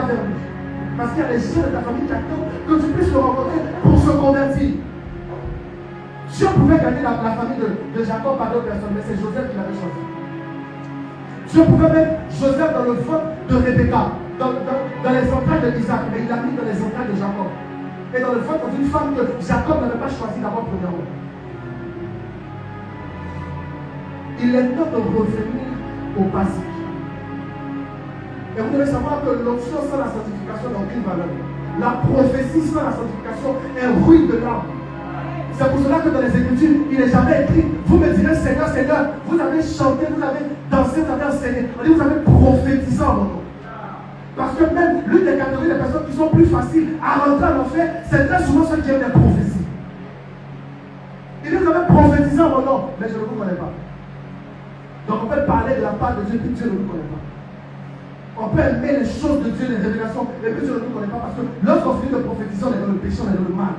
regarde vers lui. Parce qu'il y a des gens de ta famille qui attendent que tu puisses le rencontrer pour se convertir. Dieu pouvait gagner la famille de Jacob par d'autres personnes, mais c'est Joseph qui l'avait choisi. Dieu pouvait mettre Joseph dans le ventre de Rebecca, dans les entrailles d'Isaac, mais il l'a mis dans les entrailles de Jacob. Et dans le ventre d'une femme que Jacob n'avait pas choisi d'abord premièrement. Il est temps de revenir au basique. Et vous devez savoir que l'onction sans la sanctification n'a aucune valeur. La prophétie sans la sanctification est ruine de l'âme. C'est pour cela que dans les Écritures, il n'est jamais écrit, vous me direz Seigneur, Seigneur, vous avez chanté, vous avez dansé, vous avez enseigné. On dit, vous avez prophétisé en mon nom. Parce que même l'une des catégories des personnes qui sont plus faciles à rentrer en enfer, c'est très souvent ceux qui aiment les prophéties. Il dit, vous avez prophétisé en mon nom, mais je ne vous connais pas. Donc on peut parler de la part de Dieu, puis Dieu ne nous connaît pas. On peut aimer les choses de Dieu, les révélations, et puis Dieu ne nous connaît pas, parce que lorsqu'on finit de prophétiser, on est dans le péché, on est dans le mal.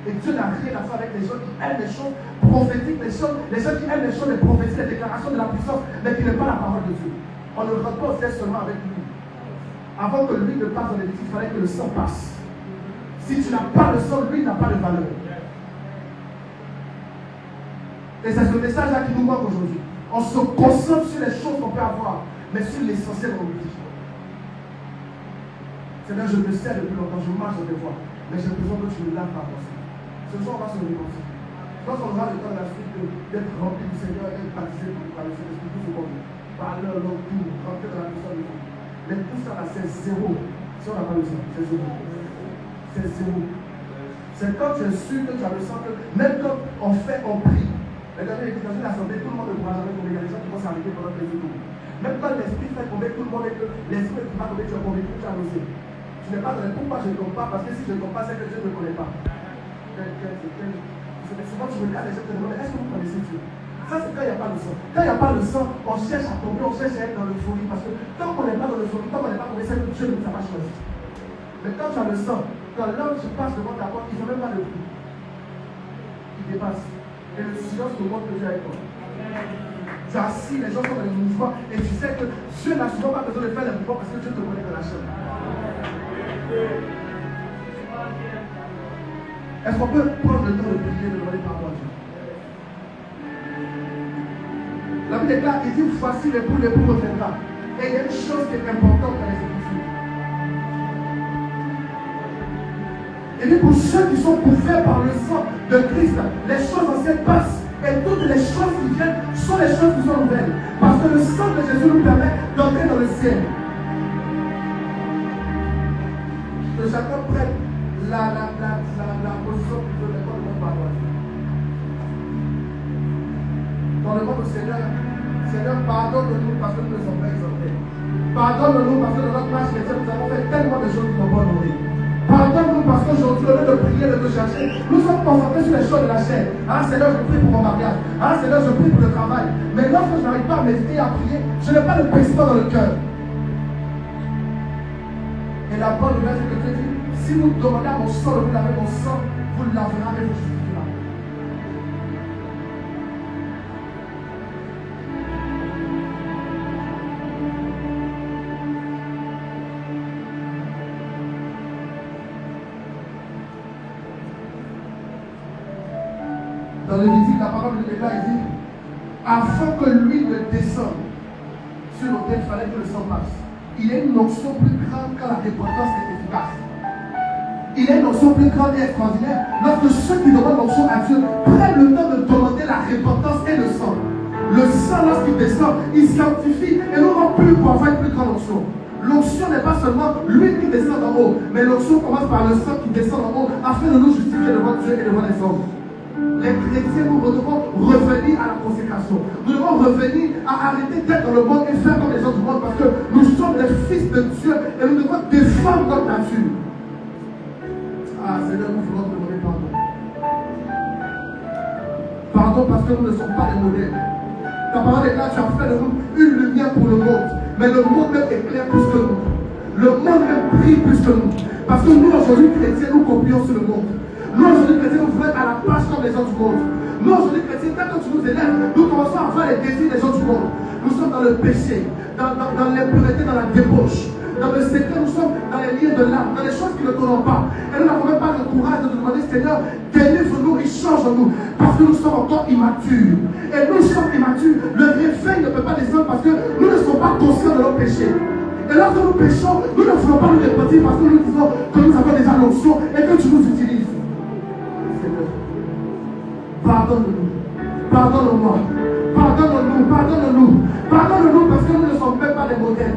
Et Dieu n'a rien à faire avec les gens qui aiment les choses prophétiques, les gens qui aiment les choses, les prophéties, les déclarations de la puissance, mais qui n'aiment pas la parole de Dieu. On ne rentre pas au ciel seulement avec lui. Avant que lui ne passe dans les vies, il fallait que le sang passe. Si tu n'as pas le sang, lui n'a pas de valeur. Et c'est ce message-là qui nous manque aujourd'hui. On se concentre sur les choses qu'on peut avoir, mais sur l'essentiel on oublie. Seigneur, je me sers depuis longtemps, je marche dans tes voies, mais j'ai besoin que tu me laves par ton sang. Ce soir, on va se réconcilier. Quand on aura le temps de la suite d'être rempli du Seigneur et baptisé par le Saint-Esprit, tout ce qu'on veut. Parleur, l'homme, tout, rempli de la puissance de Dieu. Mais tout ça là, c'est zéro. Si on n'a pas le sang, c'est zéro. C'est zéro. C'est quand tu es sûr que tu as le sang, que même quand on prie. Regardez, dans une assemblée, tout le monde ne pourra jamais tomber. Il y a des gens qui vont s'arrêter pendant que les autres. Même quand l'esprit fait tomber tout le monde et que l'esprit qui va tomber, tu es convaincu que tu as osé. Tu n'es pas dans le pourquoi je ne tombe pas, parce que si je ne tombe pas, c'est que Dieu ne me connaît pas. Souvent tu regardes les gens te demandent, est-ce que vous connaissez Dieu? Ça c'est quand il n'y a pas le sang. Quand il n'y a pas le sang, on cherche à tomber, on cherche à être dans l'euphorie. Parce que tant qu'on n'est pas dans l'euphorie, tant qu'on n'est pas tombé, c'est que Dieu ne nous a pas choisi. Mais quand tu as le sang, quand l'homme se passe devant ta porte, il ne fait même pas le bruit. Il dépasse. Et le silence te montre que Dieu est avec toi. Tu as assis, les gens sont dans les mouvements, et tu sais que Dieu n'a souvent pas besoin de faire les mouvements parce que Dieu te connaît dans la chair. Est-ce qu'on peut prendre le temps de prier, de demander pardon à Dieu? La Bible déclare, il dit, voici l'époux reviendra. Et il y a une chose qui est importante dans les Écritures. Et puis pour ceux qui sont couverts par le sang de Christ, les choses anciennes passent. Et toutes les choses qui viennent sont les choses qui sont nouvelles. Parce que le sang de Jésus nous permet d'entrer dans le ciel. Que chacun prenne la position qui veut répondre de notre parole. Dans le nom du Seigneur, Seigneur, pardonne-nous parce que nous ne sommes pas exemptés. Pardonne-nous parce que dans notre marche chrétienne, nous avons fait tellement de choses qui n'ont pas honoré. Pardonne-nous parce qu'aujourd'hui, au lieu de prier, de te chercher, nous sommes concentrés sur les choses de la chair. Ah Seigneur, je prie pour mon mariage. Ah Seigneur, je prie pour le travail. Mais lorsque je n'arrive pas à méditer et à prier, je n'ai pas le paisement dans le cœur. Et la bonne nouvelle, c'est que Dieu dit, si vous demandez à mon sang de vous laver mon sang, vous le laverez avec vos justifiera. Dans le Lévitique, la parole de Dieu dit, afin que l'huile descende sur l'autel, il fallait que le sang passe. Il y a une onction plus grande quand la repentance est efficace. Il y a une onction plus grande et extraordinaire lorsque ceux qui demandent l'onction à Dieu prennent le temps de demander la repentance et le sang. Le sang, lorsqu'il descend, il sanctifie et nous rend plus pour avoir une plus grande onction. L'onction n'est pas seulement l'huile qui descend d'en haut, mais l'onction commence par le sang qui descend d'en haut afin de nous justifier devant Dieu et devant les hommes. Les chrétiens, nous devons revenir à la consécration. Nous devons revenir à arrêter d'être dans le monde et faire comme les gens du monde parce que nous sommes les fils de Dieu et nous devons défendre notre nature. Ah Seigneur, nous voulons te demander pardon. Pardon parce que nous ne sommes pas les modèles. Ta parole est là, tu as fait de nous une lumière pour le monde. Mais le monde même éclaire plus que nous. Le monde même brille plus que nous. Parce que nous aujourd'hui, chrétiens, nous copions sur le monde. Nous aujourd'hui, chrétiens, nous voulons être à la page comme les gens du monde. Nous aujourd'hui, chrétiens, quand tu nous élèves, nous commençons à avoir les désirs des gens du monde. Nous sommes dans le péché, dans l'impureté, dans la débauche. Dans le secret, nous sommes les liens de l'âme, dans les choses qui ne t'honorent pas. Et nous n'avons même pas le courage de nous demander, Seigneur, délivre-nous et change-nous. Parce que nous sommes encore immatures. Et nous sommes immatures. Le réveil ne peut pas descendre parce que nous ne sommes pas conscients de nos péchés. Et lorsque nous péchons, nous ne voulons pas nous repentir parce que nous disons que nous avons déjà l'onction et que tu nous utilises. Seigneur, pardonne-nous. Pardonne-moi. Pardonne-nous. Pardonne-nous. Pardonne-nous parce que nous ne sommes même pas des modèles.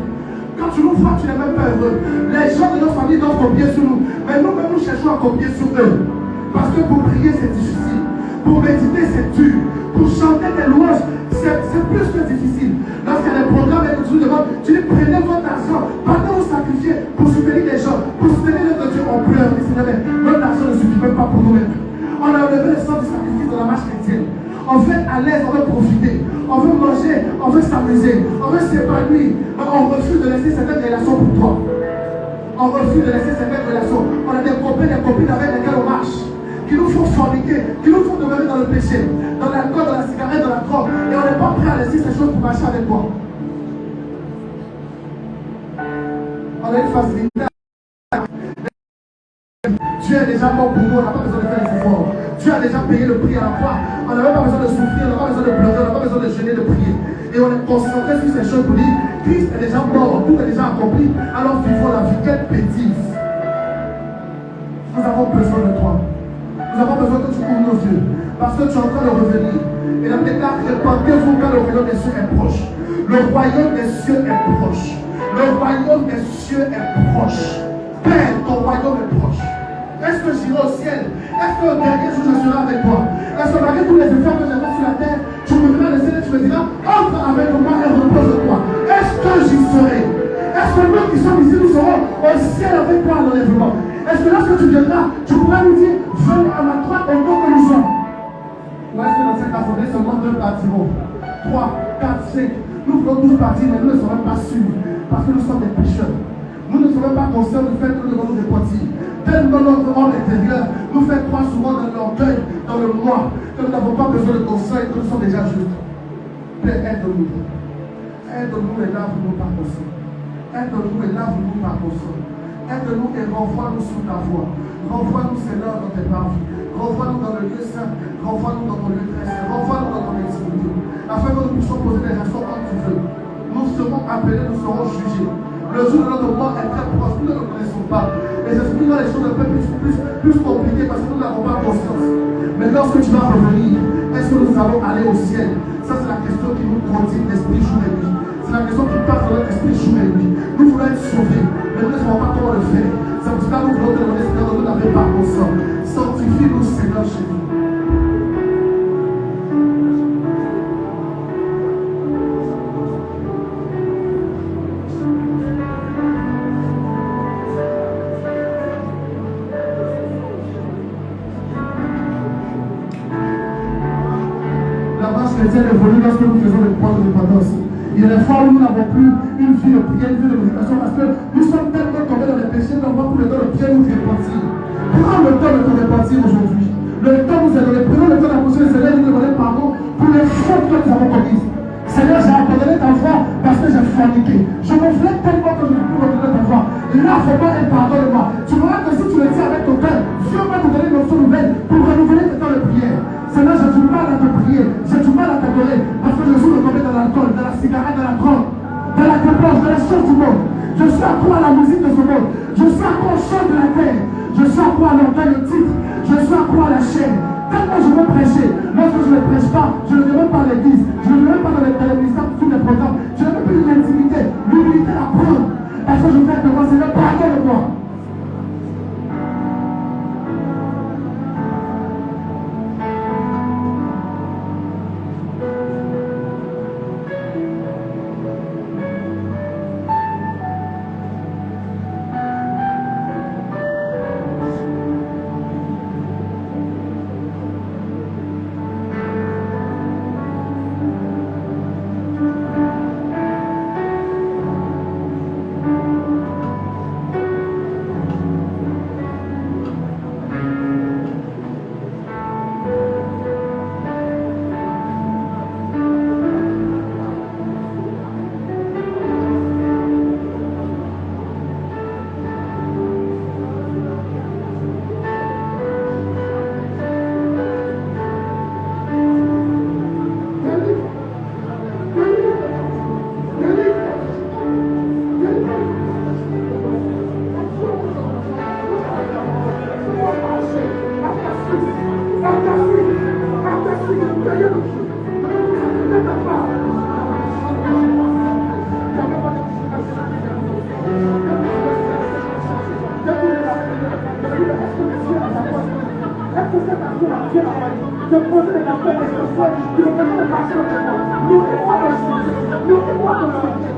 Quand tu nous vois, tu n'es même pas heureux. Les gens de notre famille doivent copier sur nous. Mais nous-mêmes, nous cherchons à copier sur eux. Parce que pour prier, c'est difficile. Pour méditer, c'est dur. Pour chanter des louanges, c'est plus que difficile. Lorsqu'il y a des programmes et que tu nous demandes, tu dis prenez votre argent, partez vous sacrifier pour soutenir les gens, pour soutenir notre Dieu. On pleure, mais notre argent ne suffit même pas pour nous-mêmes. On a enlevé le sang du sacrifice dans la marche chrétienne. On veut être à l'aise, on veut profiter, on veut manger, on veut s'amuser, on veut s'épanouir. On refuse de laisser certaines relations pour toi. On refuse de laisser certaines relations. On a des copains, des copines avec lesquels on marche, qui nous font forniquer, qui nous font demeurer dans le péché, dans l'alcool, dans la cigarette, dans la drogue. Et on n'est pas prêt à laisser ces choses pour marcher avec toi. On a une facilité. Dieu est déjà mort pour nous, on n'a pas besoin de faire des efforts. Dieu a déjà payé le prix à la croix. On n'a même pas besoin de souffrir, on n'a pas besoin de pleurer, on n'a pas besoin de jeûner, de prier. Et on est concentré sur ces choses pour dire, Christ est déjà mort, tout est déjà accompli. Alors vivons la vie, quelle bêtise. Nous avons besoin de toi. Nous avons besoin que tu ouvres nos yeux. Parce que tu es en train de revenir. Et la déclare, répandez-vous quand le royaume des cieux est proche. Le royaume des cieux est proche. Le royaume des cieux est proche. Père, ton royaume est proche. Est-ce que j'irai au ciel? Est-ce que le dernier jour je serai avec toi? Est-ce que malgré tous les efforts que j'ai fait sur la terre, tu me verras le ciel et tu me diras, entre avec moi et repose-toi? Est-ce que j'y serai? Est-ce que nous qui sommes ici, nous serons au ciel avec toi à l'enlèvement? Est-ce que lorsque tu viendras, tu pourras nous dire, venez à ma droite au nom que nous sommes? Ou est-ce que dans cette assemblée seulement 2 partiront? 3, 4, 5. Nous voulons tous partir, mais nous ne serons pas sûrs. Parce que nous sommes des pécheurs. Nous ne serons pas conscients du fait que nous devons nous repentir. Tellement notre homme intérieur nous fait croire souvent dans l'orgueil, dans le moi, que nous n'avons pas besoin de conseils, que nous sommes déjà justes. Père, aide-nous. Aide-nous et lave-nous par ton sang. Aide-nous et lave-nous par ton sang. Aide-nous et renvoie-nous sur ta voie. Renvoie-nous, Seigneur, dans tes parvis. Renvoie-nous dans le lieu saint. Renvoie-nous dans ton lieu très saint. Renvoie-nous dans ton intimité. Afin que nous puissions poser des actions comme tu veux. Nous serons appelés, nous serons jugés. Le jour de notre mort est très proche. Nous ne le connaissons pas. Et j'explique les choses un peu plus compliquées parce que nous n'avons pas conscience. Mais lorsque tu vas revenir, est-ce que nous allons aller au ciel? Ça, c'est la question qui nous continue l'esprit jour et nuit. C'est la question qui passe dans notre esprit jour et nuit. Nous voulons être sauvés, mais nous ne savons pas comment le faire. C'est pour cela que nous voulons te demander, Seigneur, de nous laver par ton sang. Sanctifie-nous, Seigneur, chez nous. Chrétienne évolue lorsque nous faisons le point de dépendance. Il y a des fois où nous n'avons plus une vie de prière, une vie de méditation parce que nous sommes tellement tombés dans les péchés, nous n'avons plus le temps de bien nous repentir. Prends le temps de te repentir aujourd'hui. Le temps nous est donné. Prenons le temps d'approcher le Seigneur et nous demander pardon pour les fautes que nous avons commises. Seigneur, j'ai abandonné ta voix parce que j'ai forniqué. Je me voulais tellement que je ne peux redonner ta voix. Lave-moi et pardonne-moi. Tu verras que si tu le dis avec ton cœur, Dieu va nous donner une option nouvelle pour renouveler tes temps de prière. Seigneur, j'ai du mal à te prier, j'ai du mal à t'adorer parce que je suis tombé dans l'alcool, dans la cigarette, dans la drogue, dans la débauche, dans les choses du monde. Je suis accro à la musique de ce monde. Je suis accro au chant de la terre. Je suis accro à l'orgueil, le titre. Je suis accro à la chaîne. Tellement je veux prêcher. Lorsque je ne prêche pas, je ne vais même pas à l'église. Je ne vais même pas dans les télévisions, tous les programmes. Je n'ai même plus l'intimité, l'humilité à prendre. Parce que je fais de moi, Seigneur, pardonne-moi. de poser la paix des personnes qui ont besoin de passer au témoin. Nous croyons dans le Seigneur. Nous croyons dans le Seigneur.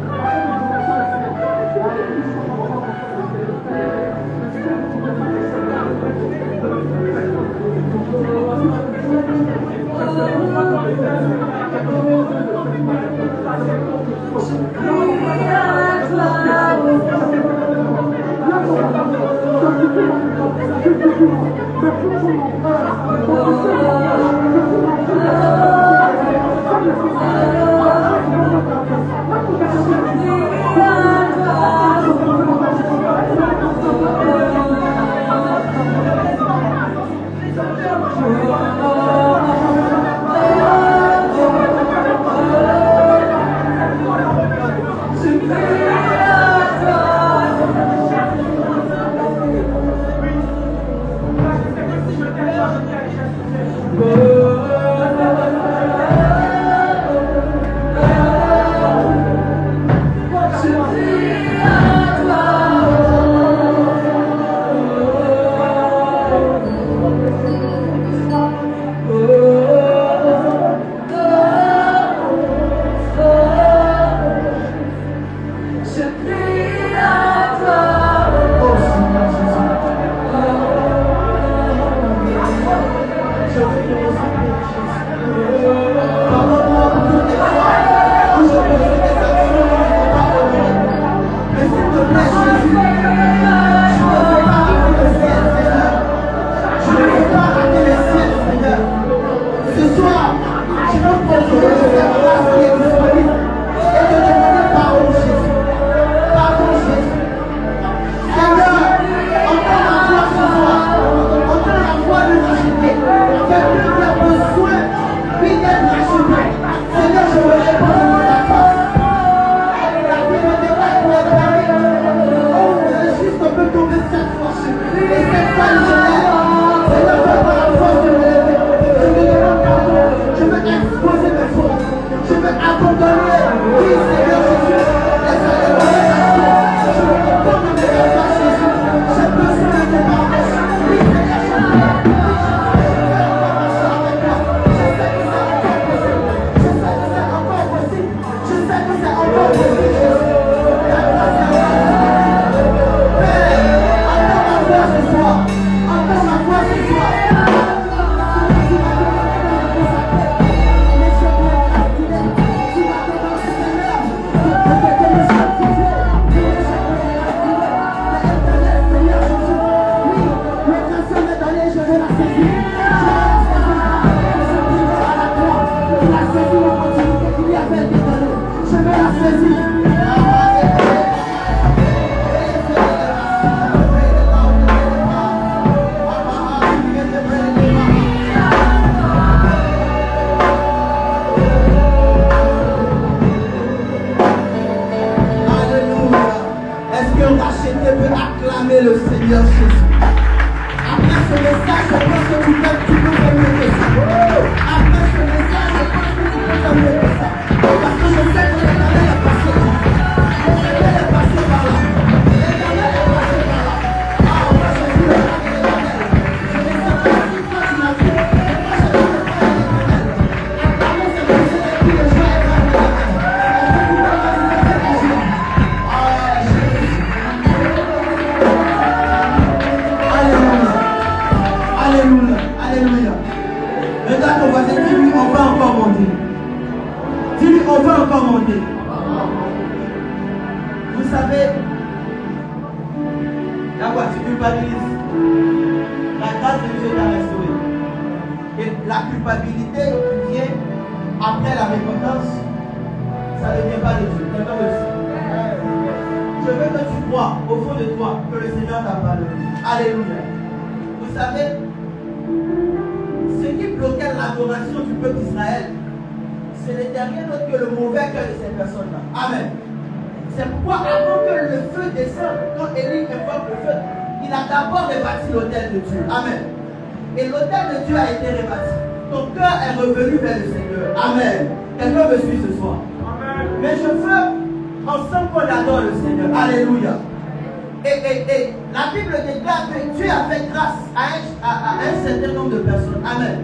La Bible déclare que Dieu a fait grâce à un certain nombre de personnes. Amen.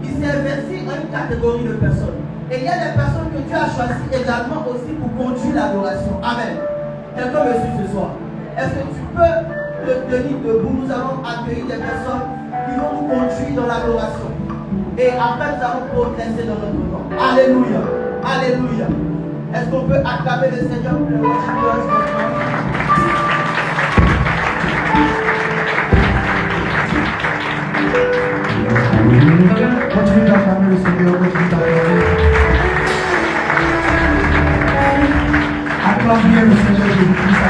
il s'est investi en une catégorie de personnes. Et il y a des personnes que Dieu a choisies également aussi pour conduire l'adoration. Amen. Quelqu'un me suit ce soir. Est-ce que tu peux te tenir debout? Nous allons accueillir des personnes qui vont nous conduire dans l'adoration. Et après, nous allons progresser dans notre temps. Alléluia. Alléluia. Est-ce qu'on peut acclamer le Seigneur pour le worshipers maintenant? Continue d'acclamer le Seigneur, continue d'acclamer. Acclame bien le Seigneur Jésus-Christ.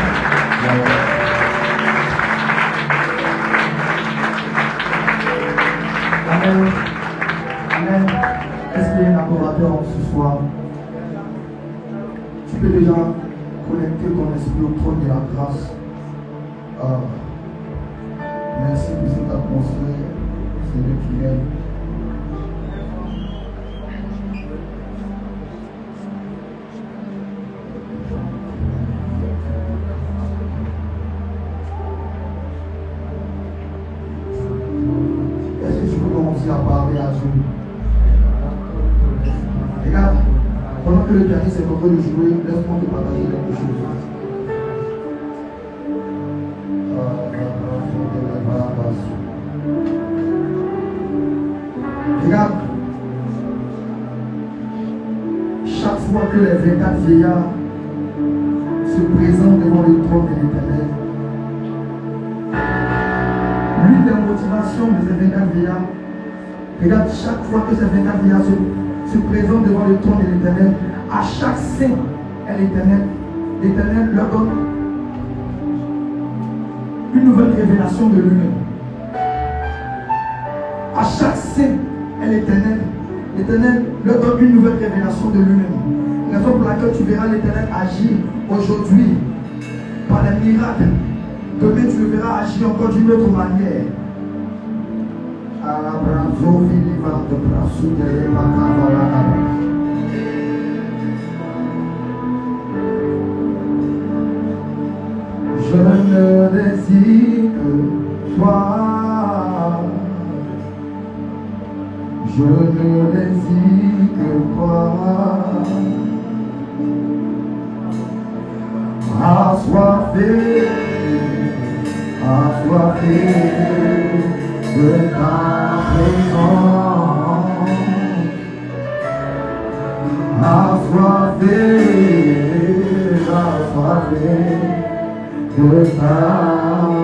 Amen. Amen. Est-ce qu'il y a un adorateur ce soir? Tu peux déjà connecter ton esprit au trône de la grâce. Merci pour cette atmosphère, Seigneur qui aime. Est-ce que tu peux commencer à parler à Dieu? Regarde, pendant que le pianiste est en train de jouer, laisse-moi te partager quelque chose. Regarde, chaque fois que les 24 vieillards se présentent devant le trône de l'Éternel, l'une des motivations de ces 24 vieillards, regarde, chaque fois que ces 24 vieillards se présentent devant le trône de l'Éternel, à chaque saint et l'Éternel leur donne une nouvelle révélation de lui-même. À chaque saint et l'Éternel leur donne une nouvelle révélation de lui-même. Raison pour laquelle tu verras l'Éternel agir aujourd'hui par les miracles. Demain tu le verras agir encore d'une autre manière. Je ne désire que toi. Je ne désire que toi. Assoiffé de ta présence. Assoiffé de ta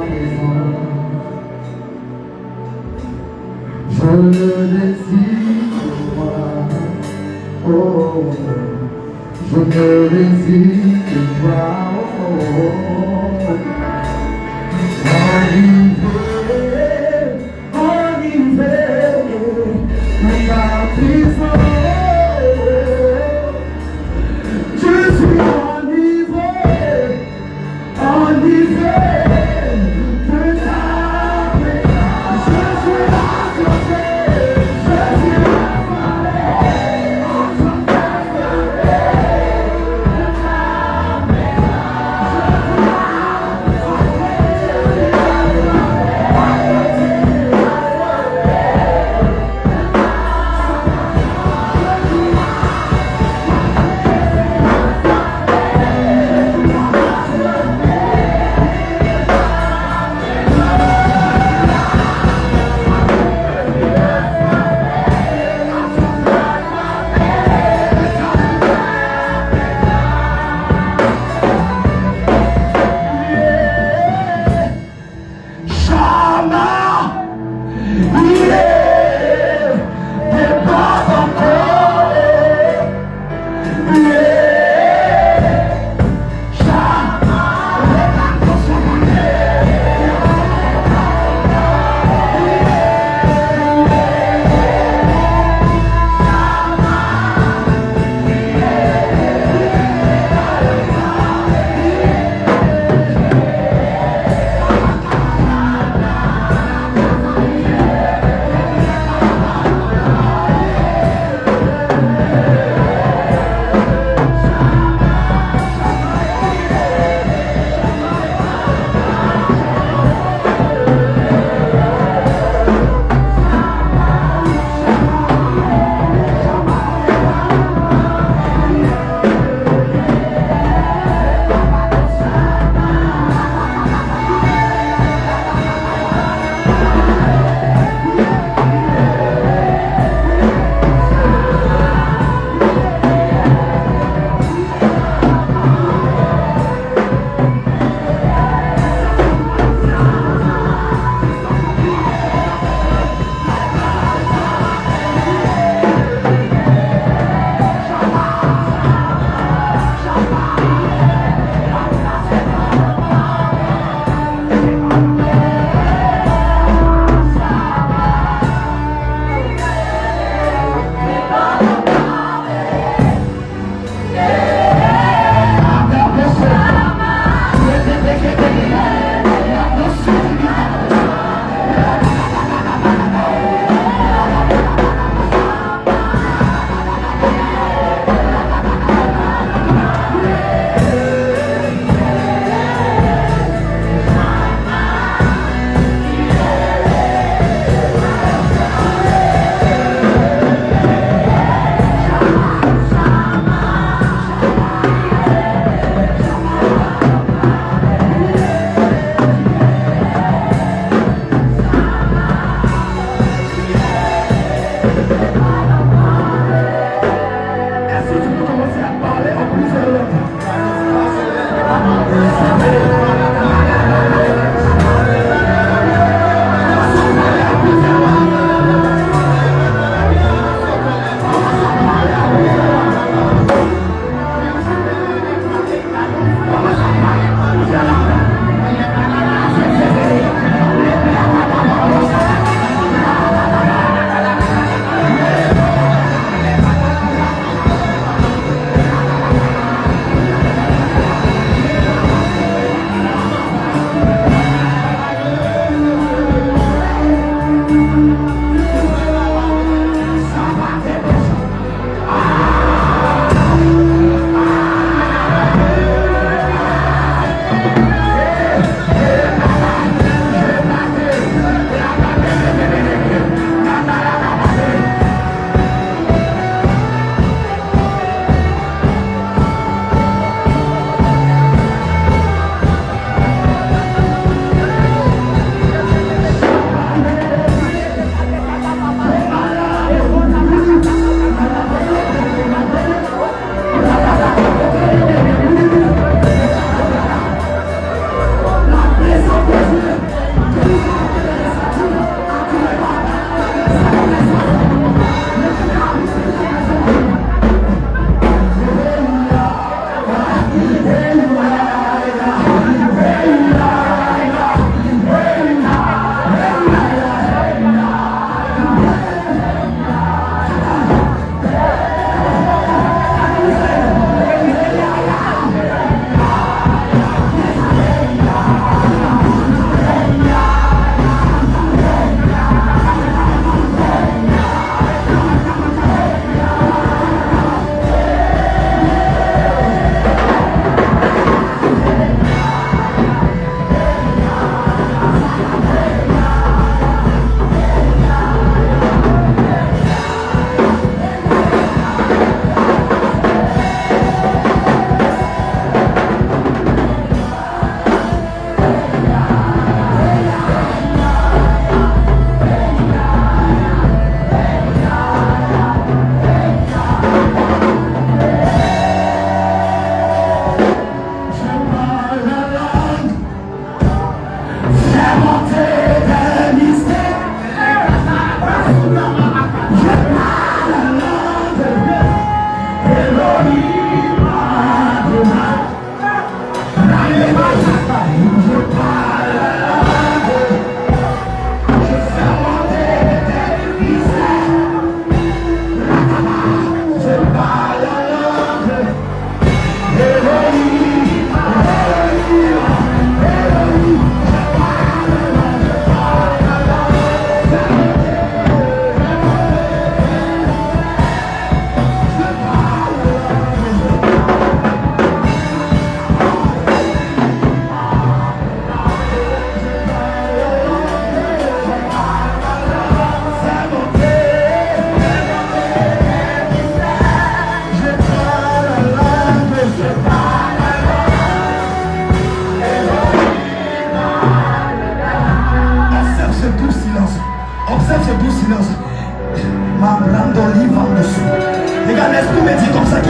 présence. Je ne désire que toi. Oh, je ne désire que toi. Oh, enivré de ta présence. Je suis enivré de ta présence. Je suis assoiffé, je suis assoiffé de ta présence.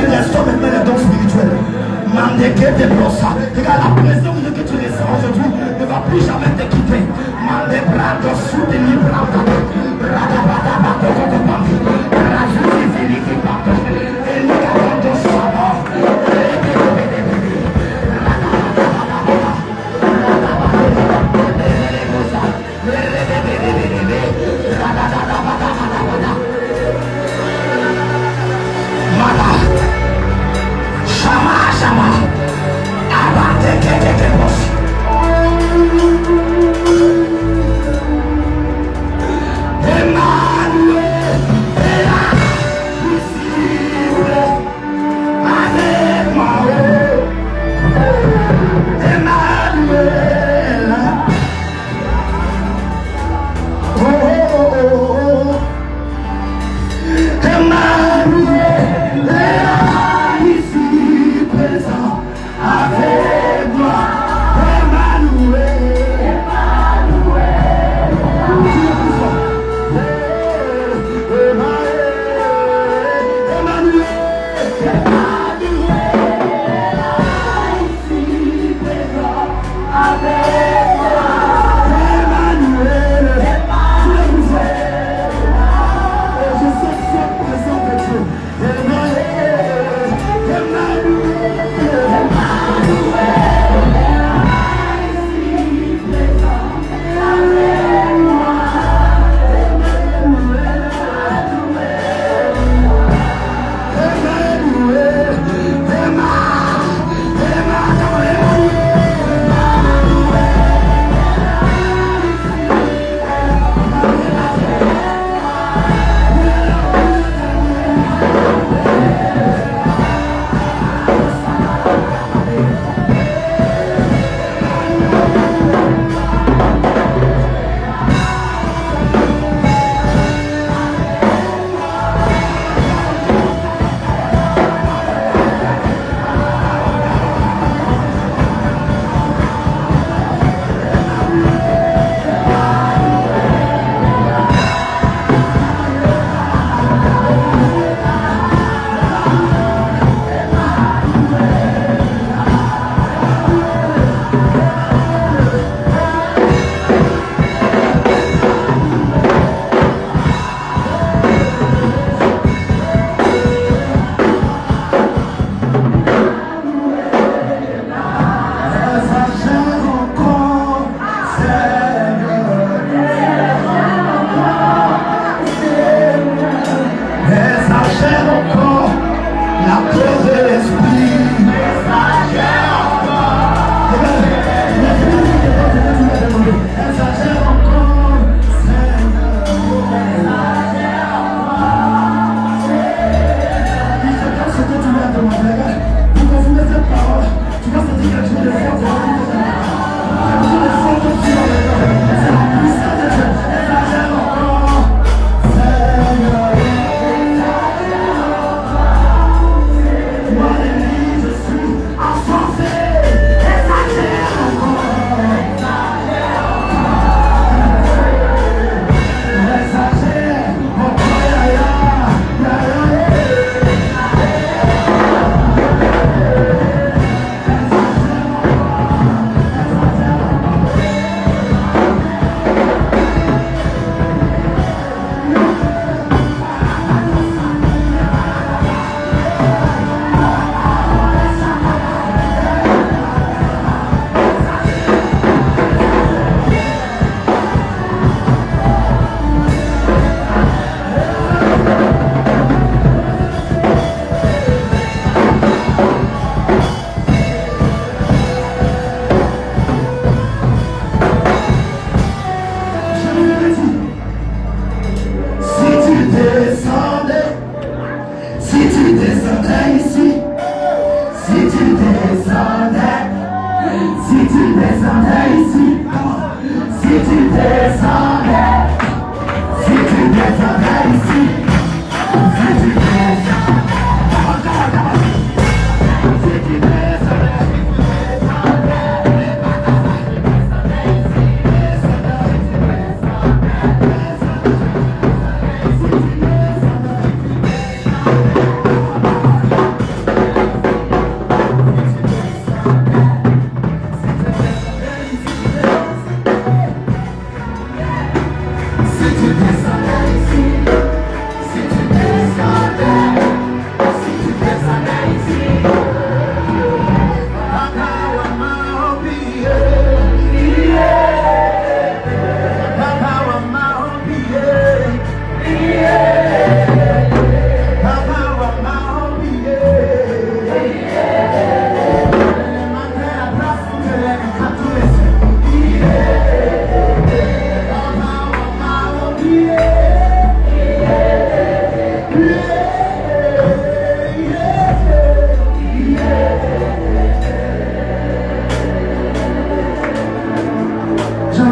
restaure maintenant les dons spirituels. Regarde, la présence que tu ressens aujourd'hui ne va plus jamais te quitter.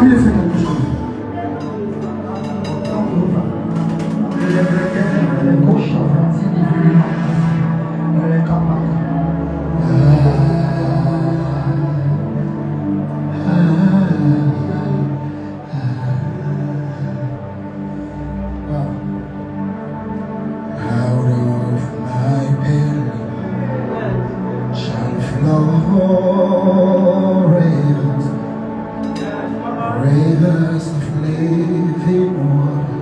lui laisser quelque chose. Elle est gauche, elle est capable. Rivers of living water.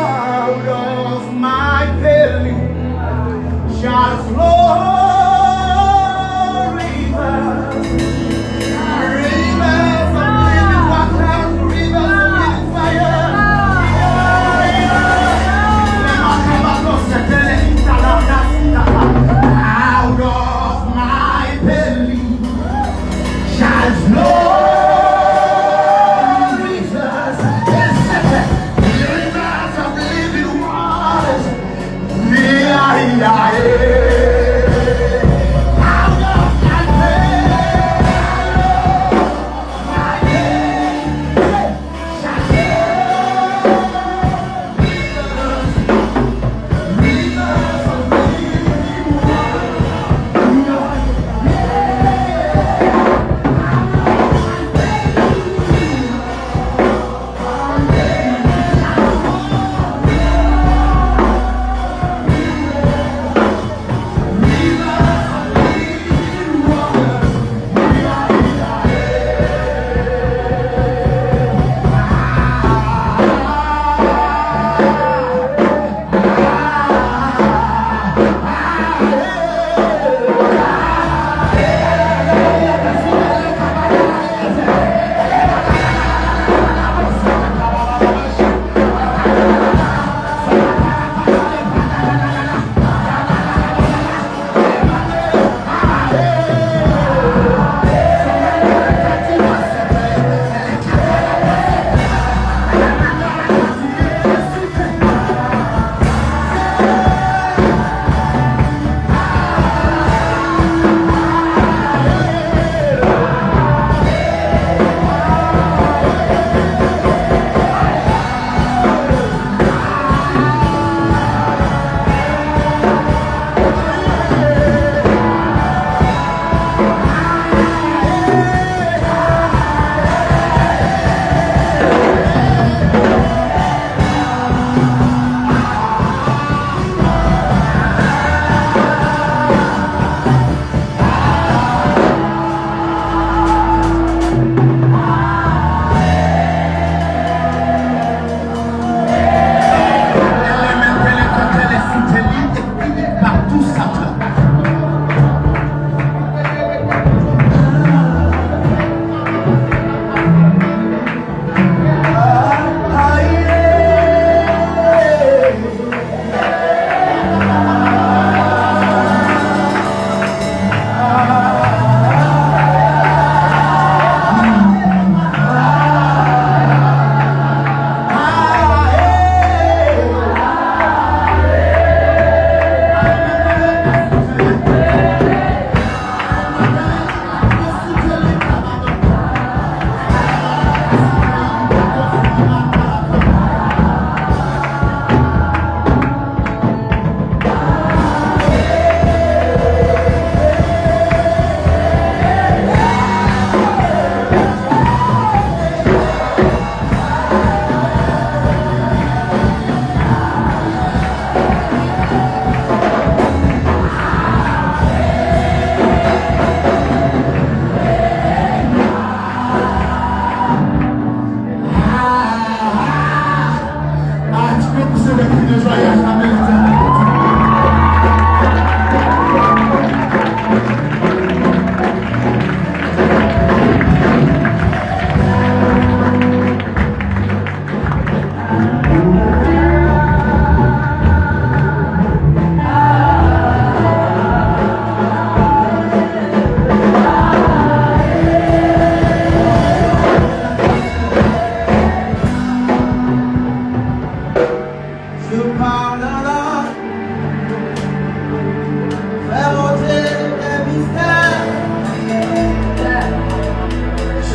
Out of my belly shall flow rivers, rivers of living water, rivers of living fire. Out of my belly shall flow rivers of living waters. Yeah.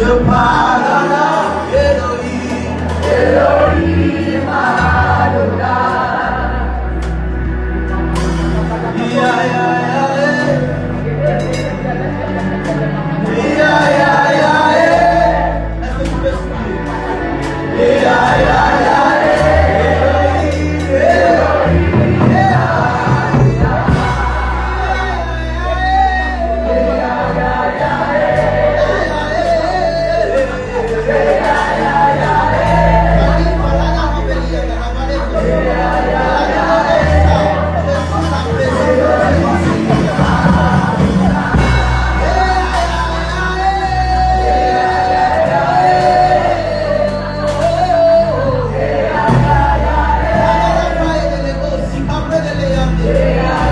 Je parle en langue Elohim. Elohim Adonai. Est-ce que tu peux expliquer? Yeah.